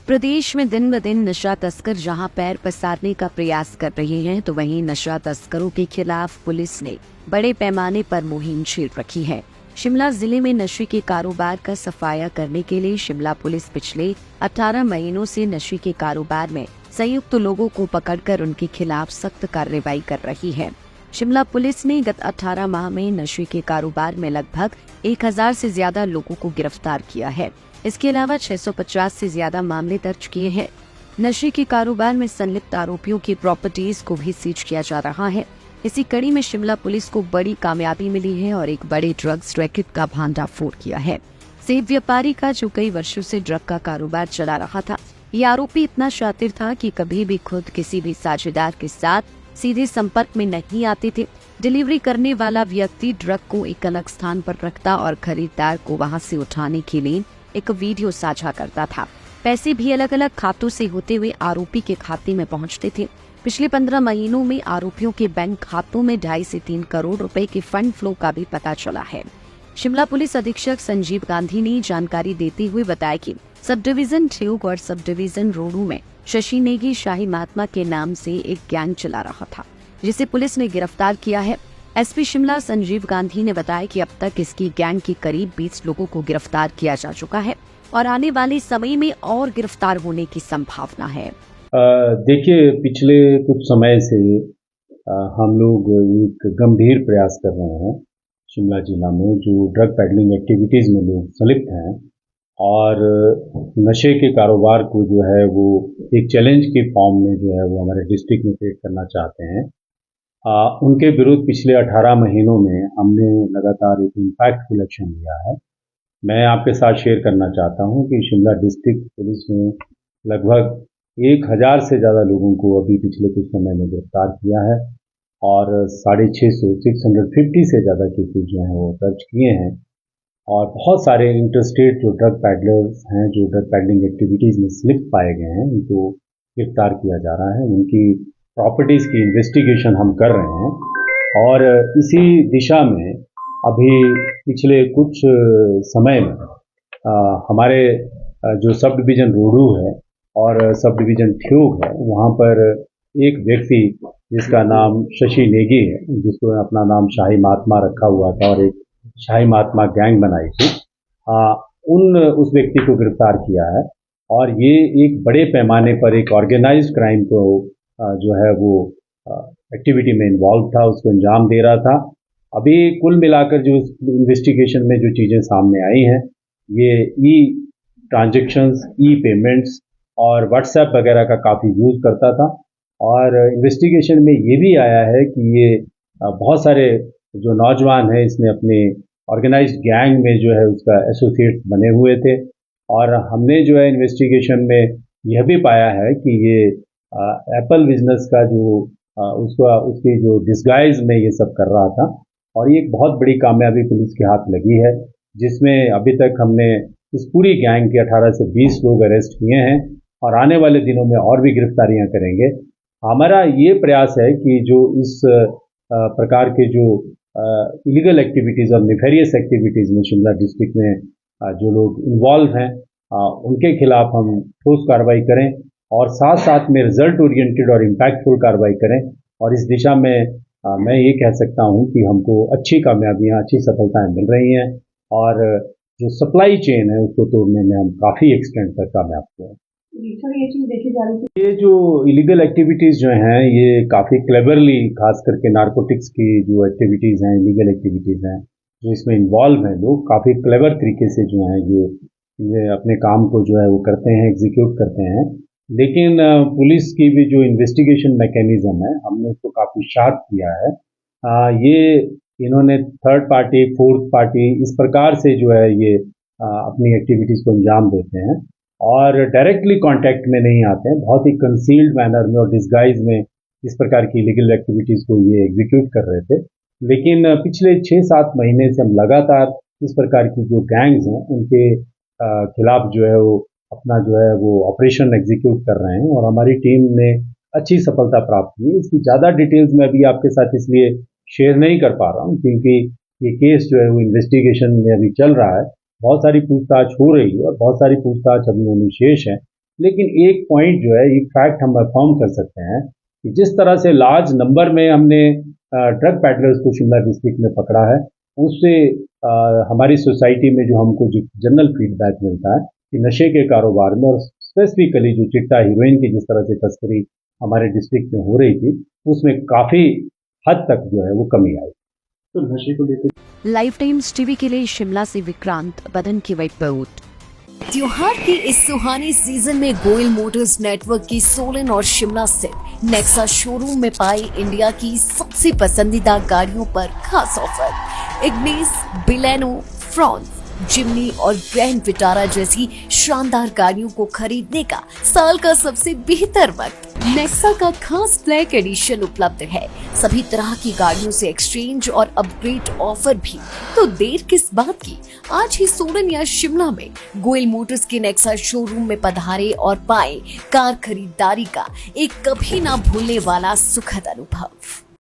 प्रदेश में दिन ब दिन नशा तस्कर जहां पैर पसारने का प्रयास कर रहे हैं, तो वहीं नशा तस्करों के खिलाफ पुलिस ने बड़े पैमाने पर मुहिम छेड़ रखी है। शिमला जिले में नशे के कारोबार का सफाया करने के लिए शिमला पुलिस पिछले 18 महीनों से नशे के कारोबार में संयुक्त लोगों को पकड़कर उनके खिलाफ सख्त कार्रवाई कर रही है। शिमला पुलिस ने गत 18 माह में नशे के कारोबार में लगभग 1000 से ज्यादा लोगों को गिरफ्तार किया है। इसके अलावा 650 से ज्यादा मामले दर्ज किए हैं। नशे के कारोबार में संलिप्त आरोपियों की प्रॉपर्टीज को भी सीज किया जा रहा है। इसी कड़ी में शिमला पुलिस को बड़ी कामयाबी मिली है और एक बड़े ड्रग्स रैकेट का भांडाफोड़ किया है। सेब व्यापारी का जो कई वर्षों से ड्रग का कारोबार चला रहा था, ये आरोपी इतना शातिर था कि कभी भी खुद किसी भी साझेदार के साथ सीधे संपर्क में नहीं आते थे। डिलीवरी करने वाला व्यक्ति ड्रग को एक अलग स्थान पर रखता और खरीदार को वहां से उठाने के लिए एक वीडियो साझा करता था। पैसे भी अलग अलग खातों से होते हुए आरोपी के खाते में पहुंचते थे। पिछले 15 महीनों में आरोपियों के बैंक खातों में 2.5 से 3 करोड़ रुपए के फंड फ्लो का भी पता चला है। शिमला पुलिस अधीक्षक संजीव गांधी ने जानकारी देते हुए बताया कि सब डिवीजन ठियोग और सब डिवीजन रोडू में शशि नेगी शाही महात्मा के नाम से एक गैंग चला रहा था, जिसे पुलिस ने गिरफ्तार किया है। एसपी शिमला संजीव गांधी ने बताया कि अब तक इसकी गैंग के करीब 20 लोगों को गिरफ्तार किया जा चुका है और आने वाले समय में और गिरफ्तार होने की संभावना है। देखिए, पिछले कुछ समय से हम लोग एक गंभीर प्रयास कर रहे हैं शिमला जिला में, जो ड्रग पेडलिंग एक्टिविटीज में लोग संलिप्त हैं और नशे के कारोबार को जो है वो एक चैलेंज के फॉर्म में जो है वो हमारे डिस्ट्रिक्ट में क्रिएट करना चाहते हैं। उनके विरुद्ध पिछले 18 महीनों में हमने लगातार एक इम्पैक्टफुल एक्शन लिया है। मैं आपके साथ शेयर करना चाहता हूं कि शिमला डिस्ट्रिक्ट पुलिस ने लगभग 1000 से ज़्यादा लोगों को अभी पिछले कुछ समय में गिरफ्तार किया है और 650 से ज़्यादा केसेज जो हैं वो दर्ज किए हैं और बहुत सारे इंटरस्टेट जो ड्रग पैडलर्स हैं, जो ड्रग पैडलिंग एक्टिविटीज़ में स्लिप पाए गए हैं, उनको गिरफ्तार किया जा रहा है। उनकी प्रॉपर्टीज़ की इन्वेस्टिगेशन हम कर रहे हैं और इसी दिशा में अभी पिछले कुछ समय में हमारे जो सब डिवीज़न रोडू है और सब डिवीज़न ठियोग है, वहाँ पर एक व्यक्ति जिसका नाम शशि नेगी है, जिसको अपना नाम शाही महात्मा रखा हुआ था और एक शाही महात्मा गैंग बनाई थी, उस व्यक्ति को गिरफ्तार किया है और ये एक बड़े पैमाने पर एक ऑर्गेनाइज्ड क्राइम को जो है वो एक्टिविटी में इन्वॉल्व था, उसको अंजाम दे रहा था। अभी कुल मिलाकर जो इन्वेस्टिगेशन में जो चीज़ें सामने आई हैं, ये ई ट्रांजैक्शंस, ई पेमेंट्स और व्हाट्सएप वगैरह का काफ़ी यूज़ करता था और इन्वेस्टिगेशन में ये भी आया है कि ये बहुत सारे जो नौजवान हैं, इसने अपने ऑर्गेनाइज्ड गैंग में जो है उसका एसोसिएट बने हुए थे और हमने जो है इन्वेस्टिगेशन में यह भी पाया है कि ये एप्पल बिजनेस का जो उसकी जो डिस्गाइज में ये सब कर रहा था और ये एक बहुत बड़ी कामयाबी पुलिस के हाथ लगी है, जिसमें अभी तक हमने इस पूरी गैंग के 18 से 20 लोग अरेस्ट किए हैं और आने वाले दिनों में और भी गिरफ्तारियां करेंगे। हमारा ये प्रयास है कि जो इस प्रकार के जो इलीगल एक्टिविटीज़ और नेफेरियस एक्टिविटीज़ में शिमला डिस्ट्रिक्ट में जो लोग इन्वॉल्व हैं, उनके खिलाफ हम ठोस कार्रवाई करें और साथ साथ में रिजल्ट ओरिएंटेड और इम्पैक्टफुल कार्रवाई करें और इस दिशा में मैं ये कह सकता हूँ कि हमको अच्छी कामयाबियाँ, अच्छी सफलताएं मिल रही हैं और जो सप्लाई चेन है उसको तोड़ने में हम काफ़ी एक्सटेंड तक कामयाब हुए हैं। ये जो इलीगल एक्टिविटीज़ जो हैं, ये काफ़ी क्लेवरली, खास करके नारकोटिक्स की जो एक्टिविटीज़ हैं, इलीगल एक्टिविटीज़ हैं, जो इसमें इन्वॉल्व हैं लोग, काफ़ी क्लेवर तरीके से जो हैं ये अपने काम को जो है वो करते हैं, एग्जीक्यूट करते हैं। लेकिन पुलिस की भी जो इन्वेस्टिगेशन मैकेनिज्म है, हमने उसको काफ़ी शार्प किया है। ये इन्होंने थर्ड पार्टी, फोर्थ पार्टी, इस प्रकार से जो है ये अपनी एक्टिविटीज़ को अंजाम देते हैं और डायरेक्टली कांटेक्ट में नहीं आते हैं, बहुत ही कंसील्ड मैनर में और डिस्गाइज में इस प्रकार की इलीगल एक्टिविटीज़ को ये एग्जीक्यूट कर रहे थे। लेकिन पिछले 6-7 महीने से हम लगातार इस प्रकार की जो गैंग्स हैं उनके खिलाफ जो है वो अपना जो है वो ऑपरेशन एग्जीक्यूट कर रहे हैं और हमारी टीम ने अच्छी सफलता प्राप्त की। इसकी ज़्यादा डिटेल्स मैं अभी आपके साथ इसलिए शेयर नहीं कर पा रहा हूँ क्योंकि ये केस जो है वो इन्वेस्टिगेशन में अभी चल रहा है, बहुत सारी पूछताछ हो रही है और बहुत सारी पूछताछ अभी होनी शेष है। लेकिन एक पॉइंट जो है, एक फैक्ट हम अफर्म कर सकते हैं कि जिस तरह से लार्ज नंबर में हमने ड्रग पैडलर्स को शिमला डिस्ट्रिक्ट में पकड़ा है, उससे हमारी सोसाइटी में जो हमको जो जनरल फीडबैक मिलता है कि नशे के कारोबार में और स्पेसिफिकली जो चिट्टा हीरोइन की जिस तरह से तस्करी हमारे डिस्ट्रिक्ट में हो रही थी, उसमें काफ़ी हद तक जो है वो कमी आई। तो नशे को लेकर लाइव टाइम्स टीवी के लिए शिमला से विक्रांत बदन की रिपोर्ट। त्योहार के इस सुहाने सीजन में गोयल मोटर्स नेटवर्क की सोलन और शिमला स्थित नेक्सा शोरूम में पाई इंडिया की सबसे पसंदीदा गाड़ियों पर खास ऑफर। इग्निस, बिलेनो, फ्रॉन्स, जिमनी और ग्रैंड विटारा जैसी शानदार गाड़ियों को खरीदने का साल का सबसे बेहतर वक्त। नेक्सा का खास ब्लैक एडिशन उपलब्ध है। सभी तरह की गाड़ियों से एक्सचेंज और अपग्रेड ऑफर भी। तो देर किस बात की, आज ही सोलन या शिमला में गोयल मोटर्स के नेक्सा शोरूम में पधारे और पाए कार खरीदारी का एक कभी ना भूलने वाला सुखद अनुभव।